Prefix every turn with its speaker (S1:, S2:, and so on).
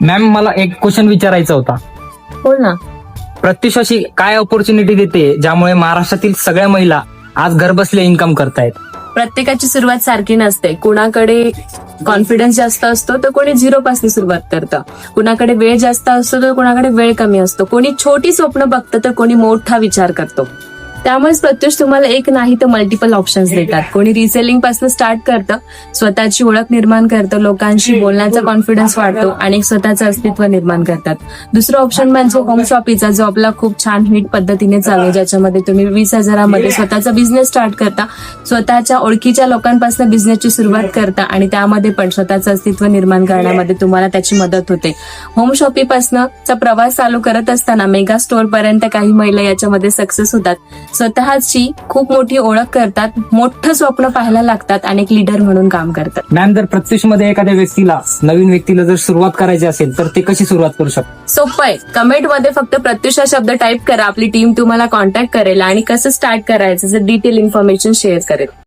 S1: Ma'am, मला एक question विचारायचा होता.
S2: बोल ना.
S1: प्रत्युष अशी काय ऑपॉर्च्युनिटी देते ज्यामुळे महाराष्ट्रातील सगळ्या महिला आज घर बसल्या इन्कम करतायत?
S2: प्रत्येकाची सुरुवात सारखी नसते. कुणाकडे कॉन्फिडन्स जास्त असतो तर कोणी झिरो पासून सुरुवात करतं. कुणाकडे वेळ जास्त असतो तर कुणाकडे वेळ कमी असतो. कोणी छोटी स्वप्न बघतं तर कोणी मोठा विचार करतो. त्यामुळेच प्रत्युष तुम्हाला एक नाही तर मल्टिपल ऑप्शन्स देतात. कोणी रिसेलिंग पासून स्टार्ट करतं, स्वतःची ओळख निर्माण करतं, लोकांशी बोलण्याचा कॉन्फिडन्स वाढतो आणि स्वतःचं अस्तित्व निर्माण करतात. दुसरं ऑप्शन म्हणजे होम शॉपीचा, जो आपला खूप छान हिट पद्धतीने चालू आहे, ज्याच्यामध्ये तुम्ही 20,000मध्ये स्वतःचा बिझनेस स्टार्ट करता, स्वतःच्या ओळखीच्या लोकांपासून बिझनेसची सुरुवात करता आणि त्यामध्ये पण स्वतःचं अस्तित्व निर्माण करण्यामध्ये तुम्हाला त्याची मदत होते. होम शॉपीपासूनचा प्रवास चालू करत असताना मेगा स्टोअर पर्यंत काही महिला याच्यामध्ये सक्सेस होतात, स्वतःची खूप मोठी ओळख करतात, मोठं स्वप्न पाहायला लागतात आणि एक लीडर म्हणून काम करतात.
S1: मॅम, जर प्रत्युष मध्ये एखाद्या नवीन व्यक्तीला जर सुरुवात करायची असेल तर ते कशी सुरुवात करू शकतो?
S2: सोपं आहे. कमेंटमध्ये फक्त प्रत्युष हा शब्द टाईप करा, आपली टीम तुम्हाला कॉन्टॅक्ट करेल आणि कसं स्टार्ट करायचं डिटेल इन्फॉर्मेशन शेअर करेल.